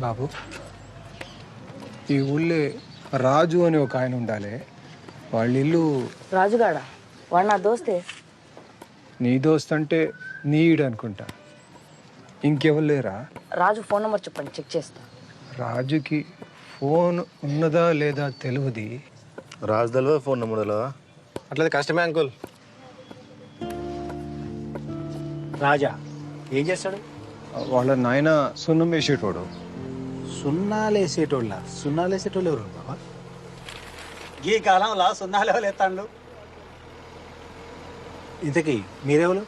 బాబు, ఈ ఊళ్ళో రాజు అని ఒక ఆయన ఉండాలి. వాళ్ళ ఇల్లు. రాజుగాడా? వాడు నా దోస్తే. నీ దోస్త్ అంటే నీడు అనుకుంటా. ఇంకెవరు లేరా? రాజు ఫోన్ నెంబర్ చెప్పండి, చెక్ చేస్తా. రాజుకి ఫోన్ ఉన్నదా లేదా తెలియదు. రాజు తెలియదు, ఫోన్ నెంబర్ తెలియదా? అట్లయితే కష్టమే అంకుల్. రాజా ఏం చేస్తాడు? వాళ్ళ నాయన సున్నం వేసేటోడు. సున్నాలేసేటోళ్ళ? సున్నాలేసేటోళ్ళు ఎవరు బాబా? ఈ కాలంలో సున్నాలు ఎవరు ఎత్తాండు? ఇంతకీ మీరెవరు?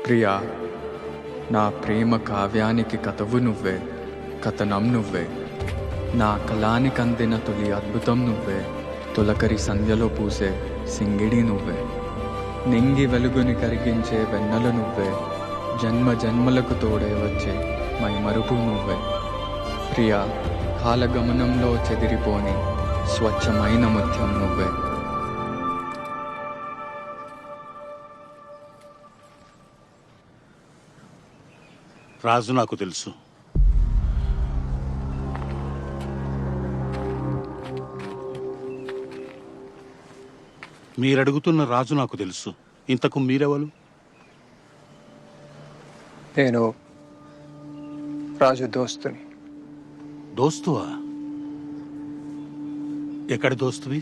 ప్రియా, నా ప్రేమ కావ్యానికి కథవు నువ్వే, కథనం నువ్వే. నా కళానికి అందిన తొలి అద్భుతం నువ్వే, తొలకరి సంధ్యలో పూసే సింగిడి నువ్వే. నింగి వెలుగుని కరిగించే వెన్నెల నువ్వే, జన్మ జన్మలకు తోడే వచ్చే మై మరుపు నువ్వే. ప్రియా, కాలగమనంలో చెదిరిపోని స్వచ్ఛమైన ముత్యం నువ్వే. రాజు నాకు తెలుసు. మీరడుగుతున్న రాజు నాకు తెలుసు. ఇంతకు మీరెవరు? నేను రాజు దోస్తుని. దోస్తువా? ఎక్కడి దోస్తువి?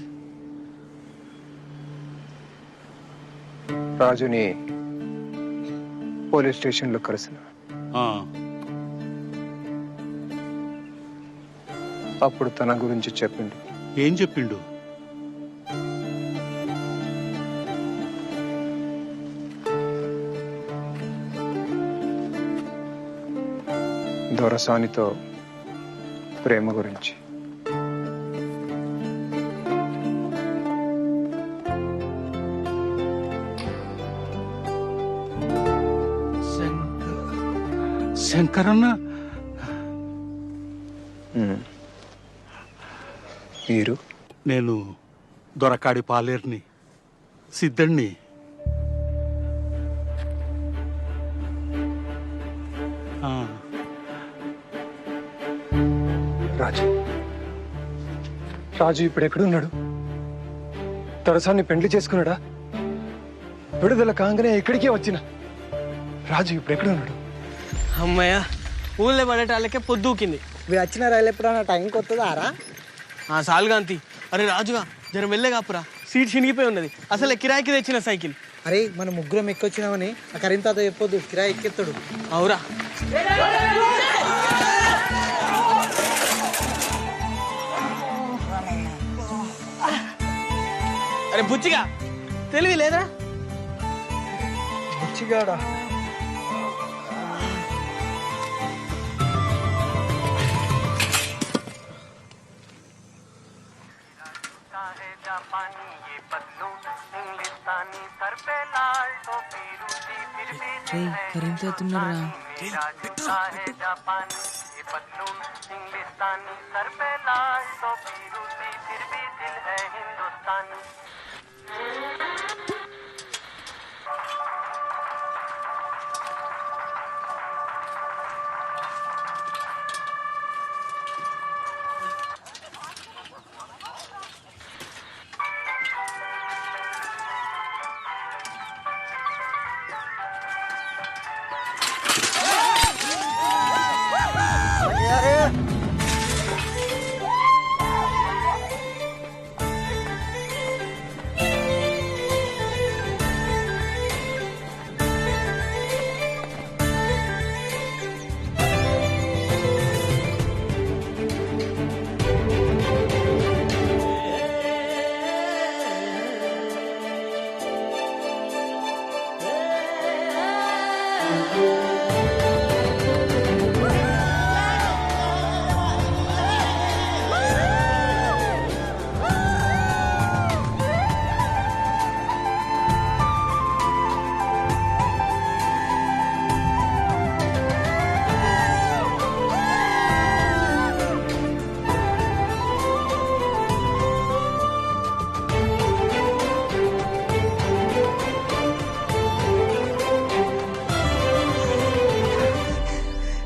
రాజుని పోలీస్ స్టేషన్లో కలిసిన. అప్పుడు తన గురించి చెప్పిండు. ఏం చెప్పిండు? దొరసానితో ప్రేమ గురించి. శంకరన్న? మీరు? నేను దొరకాడి పాలేరుని, సిద్ధుణ్ణి. రాజు రాజు ఇప్పుడు ఎక్కడున్నాడు? దొరసాన్ని పెండ్లి చేసుకున్నాడా? విడుదల కాగానే ఇక్కడికే వచ్చిన రాజు ఇప్పుడు ఎక్కడున్నాడు? అమ్మయ్య, ఊళ్ళో పడేటాళ్ళకే పొద్దుకింది. మీరు వచ్చిన రైలు ఎప్పుడన్నా టైంకి వస్తుందారా? సాలుగాంతి. అరే రాజుగా, జర మెల్లగాపురా, సీట్ చినిగిపోయి ఉన్నది. అసలు కిరాయికి తెచ్చిన సైకిల్. అరే మన ముగ్గురం ఎక్కొచ్చినామని ఆ కరీం తాత చెప్పొద్దు, కిరాయి ఎక్కెత్తాడు. అవురా, అరే బుచ్చిగా తెలివి లేదురా? బుచ్చిగాడా? కరెంట్ అవుతున్నారా?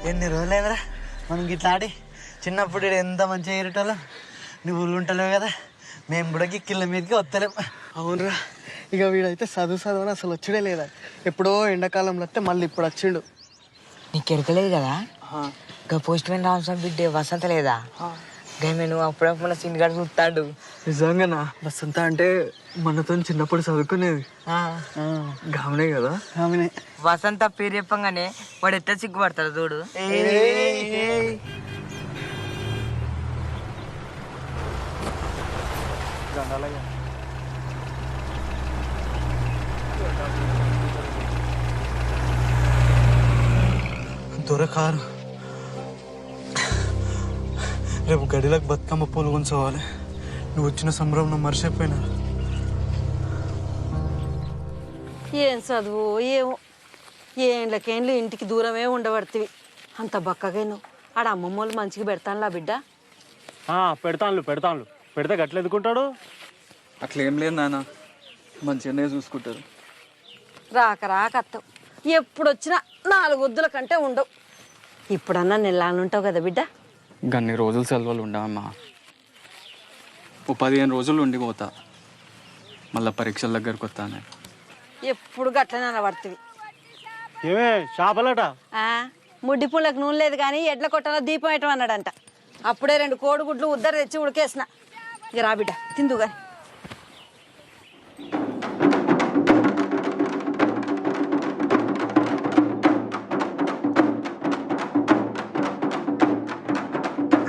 ఎన్ని రోజులైందిరా మనం గిట్లా ఆడి. చిన్నప్పుడు ఈడ ఎంత మంచిగా ఎరటోళ్ళం. నువ్వు ఊళ్ళు ఉంటలేవు కదా, మేము కూడా గిక్కిళ్ళ మీదకి వస్తలేం. అవునరా, ఇక వీడైతే చదువు అసలు వచ్చుడే లేదా. ఎప్పుడో ఎండాకాలంలో వస్తే మళ్ళీ ఇప్పుడు వచ్చిండు. నీకు ఎరకలేదు కదా, ఇంకా పోస్ట్ మ్యాన్ రామస్వామి బిడ్డే వసంత లేదా? గమే నువ్వు అప్పుడప్పుడు సినిగాడు చూస్తాడు. నిజంగానా? వసంత అంటే మనతో చిన్నప్పుడు చదువుకునేది గామనే కదా. వసంత పేరు చెప్పంగానే వాడు ఎట్లా సిగ్గుపడతాడు చూడు. దొరకారు రేపు గడిలకు బతుకమ్మ పూలు ఉంచవాలి. నువ్వు వచ్చిన సంబరం నువ్వు మర్చిపోయినా. ఏం చదువు ఏమో, ఏండ్లకేండ్లు ఇంటికి దూరమే ఉండబడుతుంది. అంత బక్కగా నువ్వు ఆడ అమ్మమ్మ వాళ్ళు మంచిగా పెడతానులా బిడ్డ. పెడతాను పెడితే గట్ల ఎదుకుంటాడు. అట్లేం లేదు నాన్న, మంచిగానే చూసుకుంటారు. రాక అత్తవు, ఎప్పుడు వచ్చినా 4 వద్దుల కంటే ఉండవు. ఇప్పుడన్నా నెల్లానుంటావు కదా బిడ్డ. గన్ని రోజులు సెలవులు ఉండవమ్మా. 15 రోజులు ఉండిపోతా, మళ్ళీ పరీక్షల దగ్గరకు వస్తానే. ఎప్పుడు గట్లనే అనబడుతుంది. ఏమే చేపలట? ముడ్డి పుల్లకి నూనె లేదు కానీ ఎడ్ల కొట్టాలో దీపం వేయటం అన్నాడంట. అప్పుడే 2 కోడిగుడ్లు ఉద్దరు తెచ్చి ఉడికేసిన. ఇక రా బిడ్డ తిందు కానీ.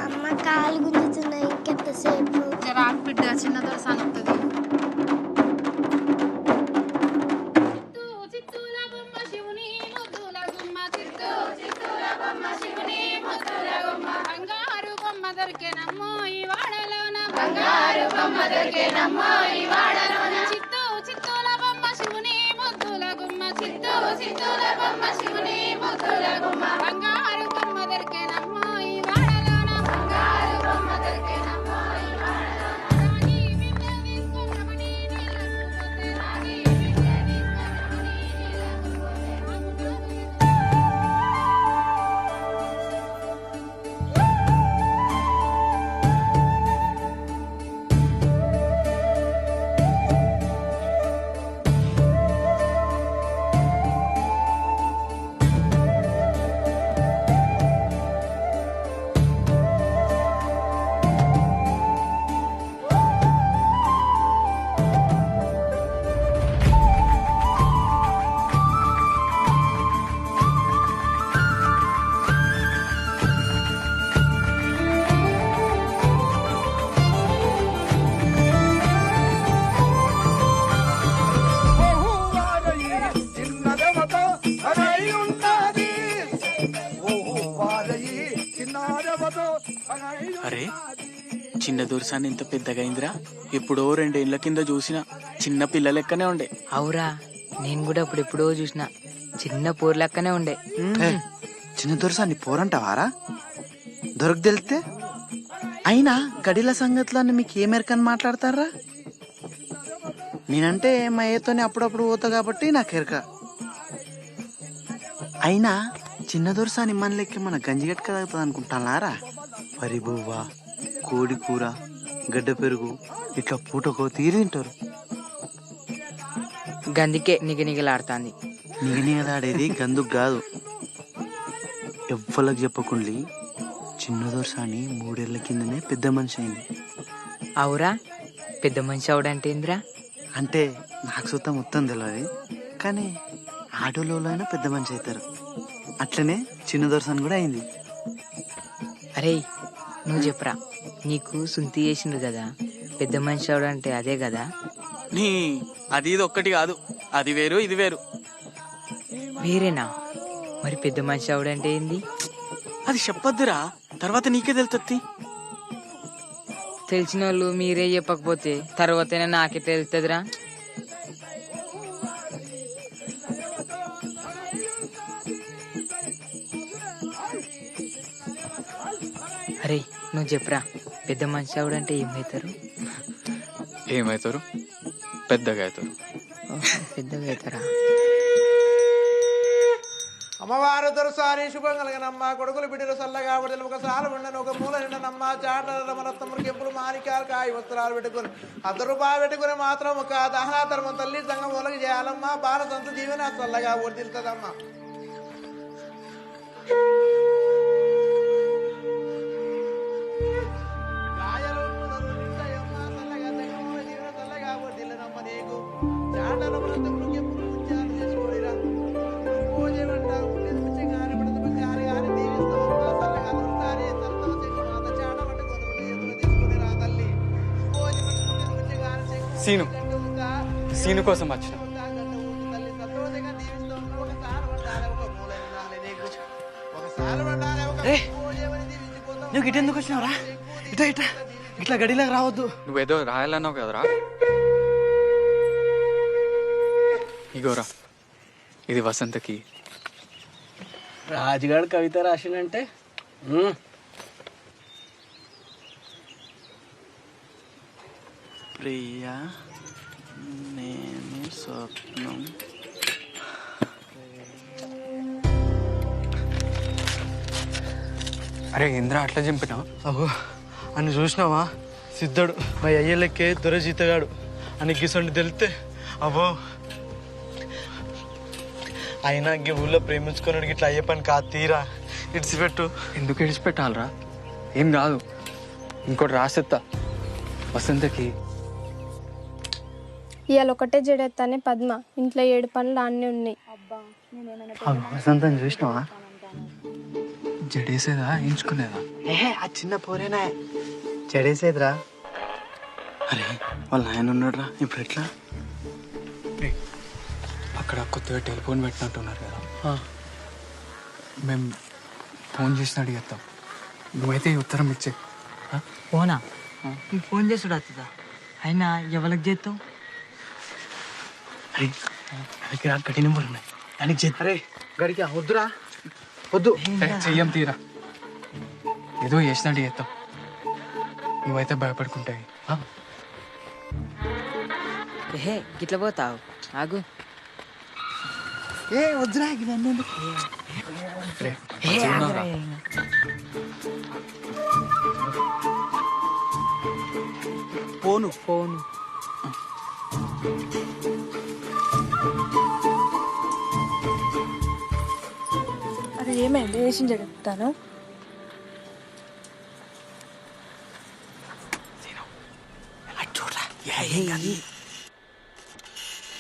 అమ్మ కాలు గుంజుతున్నాయి, ఇంకెంతసేపు? రాకు బిడ్డ, చిన్న దొరసాని వస్తుంది. చిన్న దొరసాన్ని ఇంత పెద్దగా అయిందిరా. ఎప్పుడో 2 ఏళ్ల కింద చూసిన చిన్న పిల్ల లెక్కనే ఉండే. అవురా, నేను కూడా అప్పుడు ఎప్పుడో చూసిన చిన్న పూర్ లెక్కనే ఉండే. చిన్న దొరసాన్ని పోరంటావారా? దొరకు తెలితే అయినా గడిల సంగతులన్నీ మీకు ఏమెరకని మాట్లాడతారా? నేనంటే మా ఏతోనే అప్పుడప్పుడు పోతా కాబట్టి నాకు ఎరక. అయినా చిన్న దొరసాని మన లెక్క మన గంజిగట్క తాగుతుంది అనుకుంటానారా? వరి బువ్వ, కోడి కూర, గడ్డ పెరుగు ఇట్లా పూటకో తీరి తింటారు. గందికే నిగనిగలాడుతాంది. నిగనిగలాడేది గందుకు కాదు. ఎవ్వలకు చెప్పకుండి చిన్న దొరసాని 3 ఏళ్ల కిందనే పెద్ద మనిషి అయింది. అవురా, పెద్ద మనిషి అవడంటే ఏందిరా? అంటే నాకు సుత మొత్తం తెలియదు, కానీ ఆటోలోనైనా పెద్ద మనిషి అవుతారు. అట్లనే చిన్న దొరసాని కూడా అయింది. అరే నువ్వు చెప్పురా, నీకు సుంతి చేసిండ్రు కదా, పెద్ద మనిషి అవడంటే అదే కదా? నీ అది ఇది ఒక్కటి కాదు, అది వేరు ఇది వేరు. వేరేనా? మరి పెద్ద మనిషి అవడంటే ఏంది? అది చెప్పొద్దురా, తర్వాత నీకే తెలుస్తుంది. తెలిసిన వాళ్ళు మీరే చెప్పకపోతే తర్వాతైనా నాకే తెలుస్తుందిరా. అరే నువ్వు చెప్పురా, పెద్ద మనిషి అవడంటే ఏమవుతారు? ఏమవుతారు? పెద్దగా అవుతారు. పెద్దగా అవుతారా? అమ్మవారు దొరసారి శుభం కలిగినమ్మ, కొడుకులు బిడ్డలు చల్లగా బిడ్డలు ఒక సాలు ఉండను, ఒక మూల నిండనమ్మ, చాటల రమరత్తములు కెంపులు మాణిక్యాలు కాయ వస్త్రాలు పెట్టుకుని ₹100 పెట్టుకుని మాత్రం ఒక దహనా ధర్మం తల్లి సంఘం ఒలగి చేయాలమ్మ. బాల సంత జీవన చల్లగా వర్దిల్తదమ్మ. సీను కోసం వచ్చిన. నువ్వు ఇటు ఎందుకు వచ్చినావురా? ఇట్లా ఇట్లా ఇట్లా గడిలోకి రావద్దు. నువ్వేదో రాయాలన్నావు కదరా. ఇగోరా, ఇది వసంతకి. రాజుగాడు కవిత రాసిందంటే ప్రియా నేను స్వప్నం. అరే ఇంద్ర అట్లా చంపినావు? అగో అని చూసినావా? సిద్ధుడు మా అయ్యలకే దొరజీతగాడు అని గిసండి తెలితే అబ్బో. అయినా ఈ ఊళ్ళో ప్రేమించుకున్నాడు ఇట్లా అయ్యే పని కాదు. తీరా ఇడిచిపెట్టు. ఎందుకు ఇడిచిపెట్టాలరా? ఏం కాదు, ఇంకోటి రాసేత్తా వసంతకి. ఇవాళ ఒకటే జడెత్తానే పద్మ, ఇంట్లో 7 పనులు అన్నీ ఉన్నాయి. వసంతం చూసినావా? జడేసేదా ఎంచుకునేదా? ఆ చిన్న పోరేనా చెడేసేదిరా. అరే వాళ్ళ ఆయన ఉన్నాడురా, ఇప్పుడు ఎట్లా? అక్కడ కొత్తగా టెలిఫోన్ పెట్టినట్టున్నారు కదా, మేము ఫోన్ చేసిన అడిగేస్తాం. నువ్వైతే ఈ ఉత్తరం ఇచ్చే. ఫోనా? ఫోన్ చేసుడు వస్తుందా? అయినా ఎవరికి చేస్తావు? అరే దగ్గర గడి నెంబర్ ఉన్నాయి, దానికి చేస్తారే. గడికి వద్దురా, వద్దు. చెయ్యం తీరా, ఏదో చేసినట్టు చేస్తాం. నువ్వైతే భయపడుకుంటాయి. హే గిట్ల పోతావు, ఆగు. వద్దురా. ఫోను ఫోన్ అరే ఏమైంది? వేసిన జడెత్తాను.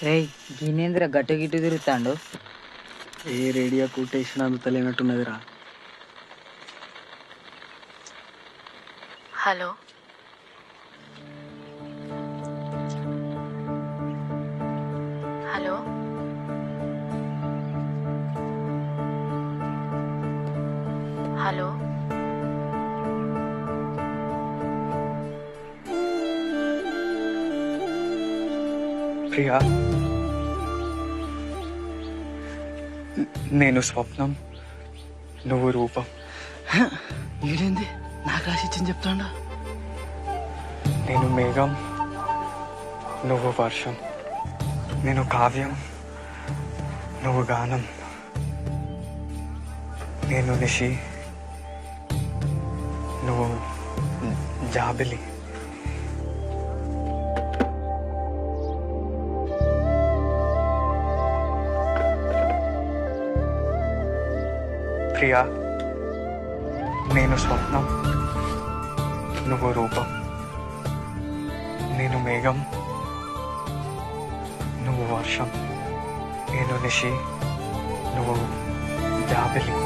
రే గినేంద్ర గట్టు గిట్టు తిరుగుతాండు. ఏ రేడియో కొటేషన్ అందుతలేనట్టున్నదిరా. హలో హలో హలో ప్రియా, నేను స్వప్నం, నువ్వు రూపం. ఏంటి నాకు రాసిచ్చని చెప్తాడా? నేను మేఘం, నువ్వు వర్షం. నేను కావ్యం, నువ్వు గానం. నేను నిషి, నువ్వు జాబిలి. ప్రియా, నేను స్వప్నం, నువ్వు రూపం. నేను మేఘం, నువ్వు వర్షం. నేను నిషి, నువ్వు జాబిలి.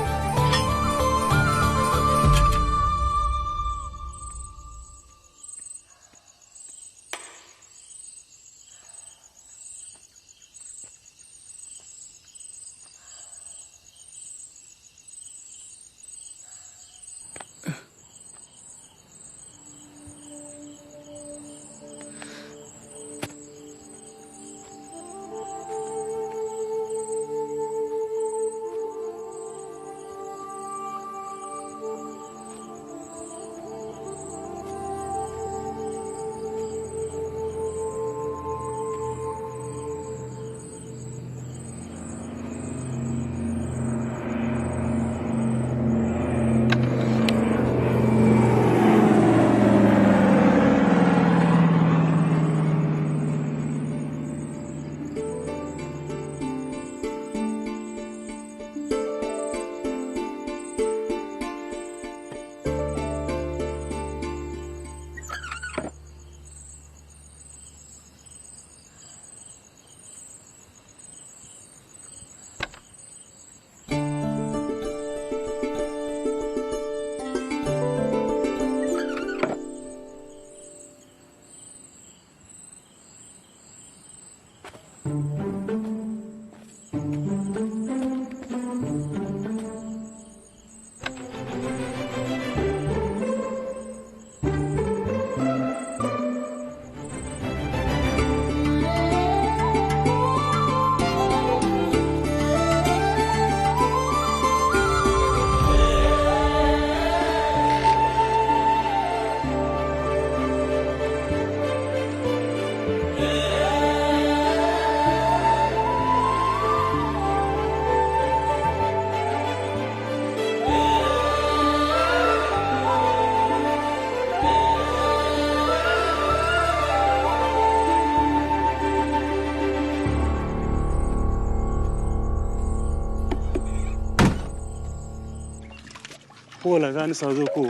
పూలగాని చదువుకు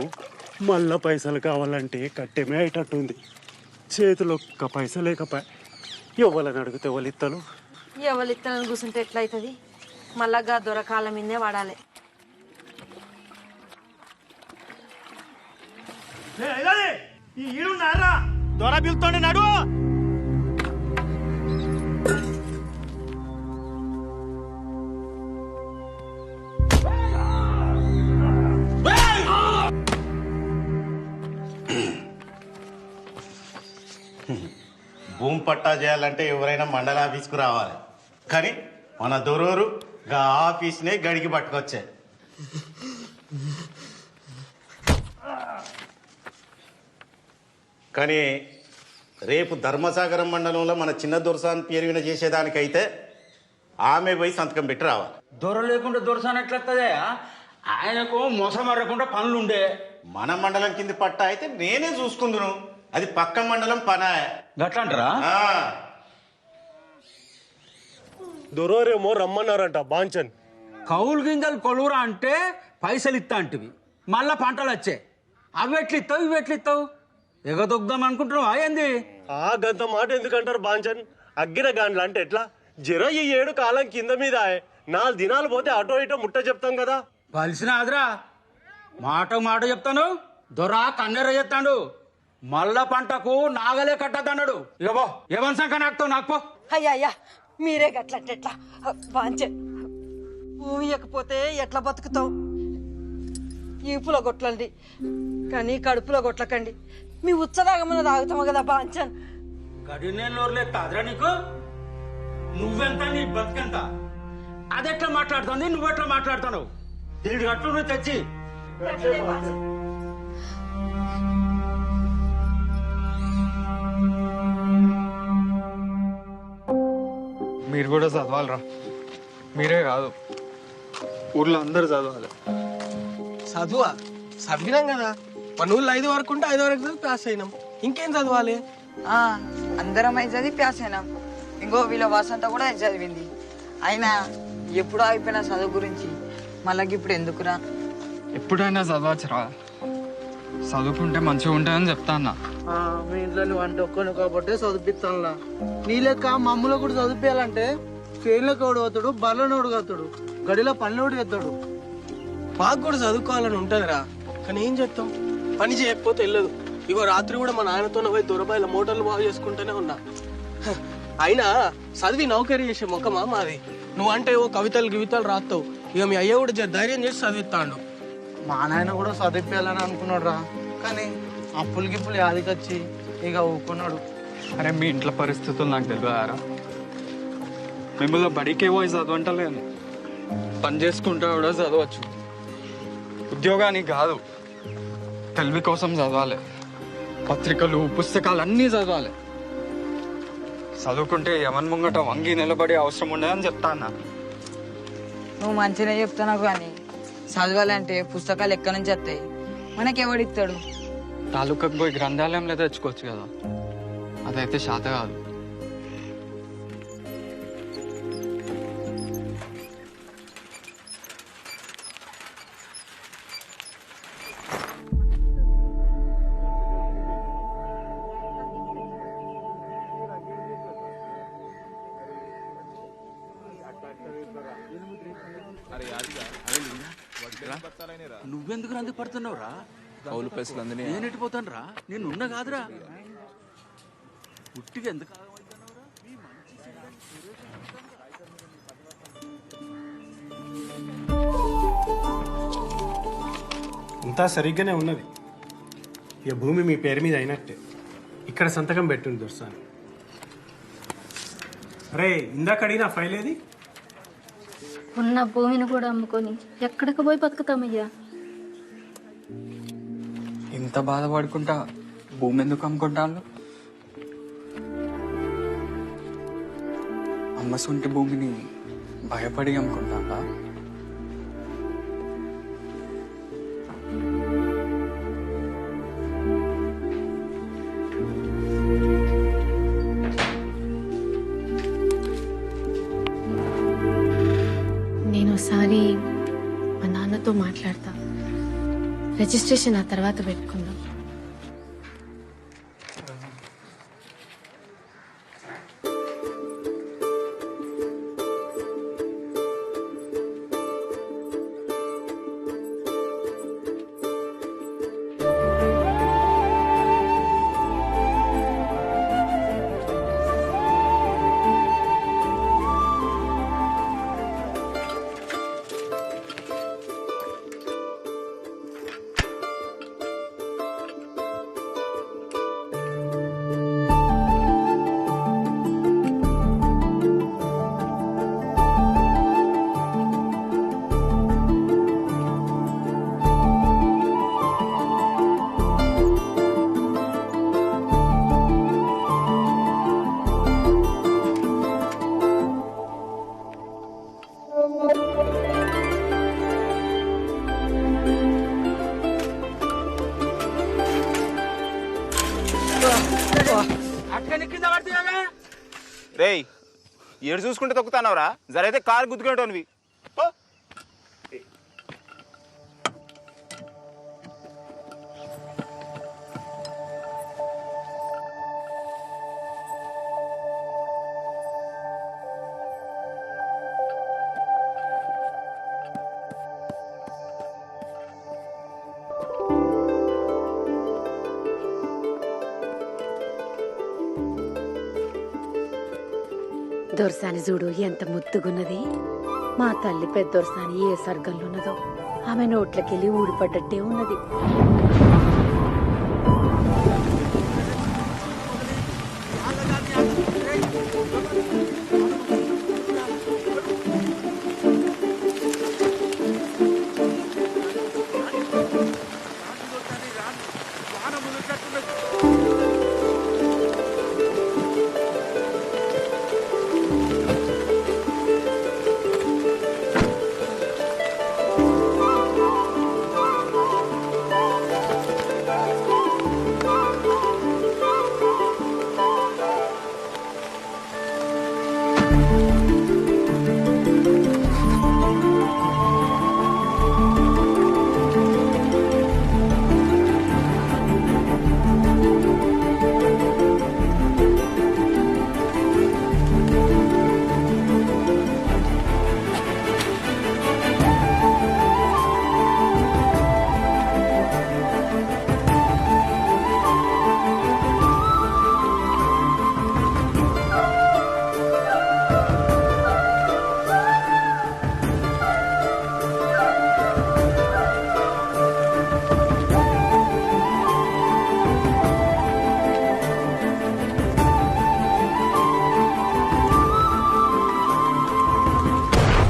మళ్ళా పైసలు కావాలంటే కట్టెమే అయ్యేటట్టుంది. చేతిలో ఒక్క పైస లేకపోయా ఎవరిని అడిగితే వాళ్ళు ఇత్తలు. ఎవరు ఇత్తనని కూర్చుంటే ఎట్లయితుంది? మళ్ళా దొరకాల మీదే వాడాలి. దొర పిలుతోండి నడు. భూమి పట్టా చేయాలంటే ఎవరైనా మండల ఆఫీస్కు రావాలి, కానీ మన దొరూరు గా ఆఫీస్నే గడికి పట్టుకొచ్చే. కానీ రేపు ధర్మసాగరం మండలంలో మన చిన్న దొరసాన్ పేరు విన చేసేదానికైతే ఆమె పోయి సంతకం పెట్టి రావాలి. దొర లేకుండా దొరసాన్ ఎట్లొస్తుందే? ఆయనకు మోసమరకుండా పనులుండే. మన మండలం కింది పట్టా అయితే నేనే చూసుకుందును, అది పక్క మండలం పనా. గట్లంటారా? దొరోరేమో రమ్మన్నారంట బాంచన్. కౌలు గింజలు కొలువురా అంటే పైసలు ఇస్తా అంటివి, మళ్ళా పంటలు వచ్చే. అవి ఎట్లిస్తావు ఇవి ఎట్లిస్తావు? ఎగదొగ్దాం అనుకుంటున్నావా ఏంది? ఆ గంత మాట ఎందుకంటారు బాంచన్? అగ్గిన గాండ్లు అంటే ఎట్లా? జర ఈ 7 కాలం కింద మీద 4 దినాలు పోతే అటో ఇటో ముట్ట చెప్తాం కదా. పలిసిన ఆదరా మాట మాట చెప్తాను. దొరా కన్నెర చెప్తాడు, మళ్ళా పంటకు నాగలే కట్టద్దన్నాడు. ఇగో ఏమని సంఖ్య నాకుతావు నాకు పో. అయ్యా మీరే గట్లంటే ఎట్లా? వాంచే భూమి ఇవ్వకపోతే ఎట్లా బతుకుతావు? ఈపులో కొట్లండి కానీ కడుపులో కొట్లకండి. మీ ఉచ్చదాగమన్న తాగుతాము కదా బాంచన్. గడి నేను నోరులే తాదరా నీకు? నువ్వెంత నీ బతుకెంత అదెట్లా మాట్లాడుతుంది నువ్వెట్లా మాట్లాడుతున్నావు దీనికి అట్లు నువ్వు తెచ్చి మీరు కూడా చదవాలరా. మీరే కాదు, ఊర్లో అందరు చదవాలి. చదువా చదివినాం కదా, మన ఊళ్ళో 5 వరకు ఉంటే 5 వరకు చదివి పాస్ అయినాం. ఇంకేం చదవాలి? అందరం అయితే చదివి పాస్ అయినాం. ఇంకో వీళ్ళ వసంత కూడా చదివింది. అయినా ఎప్పుడో అయిపోయిన చదువు గురించి మళ్ళీ ఇప్పుడు ఎందుకురా? ఎప్పుడైనా చదవచ్చురా, చదువుకుంటే మంచిగా ఉంటుందని చెప్తా అన్న. మీ ఇంట్లో నువ్వు అంటే ఒక్కని కాబట్టి చదివిస్తానులా. నీ లెక్క మమ్మల్ని కూడా చదివించాలంటే ట్రైన్లోకి ఓడి పోతాడు, బర్రెనోడు కత్తాడు, గడిలో పనిలోడు ఎత్తాడు. మాకు కూడా చదువుకోవాలని ఉంటుందిరా, కానీ ఏం చేస్తాం? పని చేయకపోతే వెళ్ళదు. ఇగో రాత్రి కూడా మా నాయనతో పోయి దొరబాయిల మోటార్లు బాగు చేసుకుంటూనే ఉన్నా. అయినా చదివి నౌకరీ చేసే ముఖమా మాది? నువ్వంటే ఓ కవితలు గివితలు రాస్తావు. ఇక మీ అయ్య కూడా ధైర్యం చేసి చదివిస్తాడు. మా నాయన కూడా చదివించాలని అనుకున్నాడు రా, కానీ అప్పులు గిప్పులు యాదికొచ్చి ఇక ఊకున్నాడు. అరే మీ ఇంట్లో పరిస్థితులు నాకు తెలియదారా? మిమ్మల్ని బడికే పోయి చదవంటలేను, పని చేసుకుంటా కూడా చదవచ్చు. ఉద్యోగానికి కాదు, తెలివి కోసం చదవాలి. పత్రికలు పుస్తకాలు అన్నీ చదవాలి. చదువుకుంటే ఎవరి ముంగట వంగి నిలబడి అవసరం ఉండదని చెప్తా అన్న. నువ్వు మంచిగా చెప్తున్నావు, కానీ చదవాలంటే పుస్తకాలు ఎక్కడి నుంచి వస్తాయి? మనకెవడిస్తాడు? తాలూకాకు పోయి గ్రంథాలయంలో తెచ్చుకోవచ్చు కదా, అదైతే శాత కాదు. నువ్వెందుకు రంది పడుతున్నావురా? కౌలు పైసలు నేను ఎట్టిపోతాను రా, నేను ఉన్నా కాదురా. పుట్టిగా ఎందుకు అంతా సరిగ్గానే ఉన్నది. ఇక భూమి మీ పేరు మీద అయినట్టే. ఇక్కడ సంతకం పెట్టుంది దొరసాని. రే ఇందాక అడిగిన ఫైల్ ఏది? ఉన్న భూమిని కూడా అమ్ముకొని ఎక్కడికి పోయి బతుకుతామయ్యా? ఇంత బాధపడుకుంటా భూమి ఎందుకు అమ్ముకుంటాను? అమ్మసొంటి భూమిని భయపడి అమ్ముకుంటా. నేను ఒకసారి మా నాన్నతో మాట్లాడతా. రిజిస్ట్రేషన్ ఆ తర్వాత పెట్టుకుందాం. రేయ్ ఏడు చూసుకుంటే తొక్కుతానవరా, జరైతే కారు గుద్దుకునేటోనివి. దొరసాని చూడు ఎంత ముద్దుగున్నది. మా తల్లి పెద్ద దొరసాని ఏ స్వర్గంలో ఉన్నదో, ఆమె నోట్లకెళ్ళి ఊడిపడ్డట్టే ఉన్నది.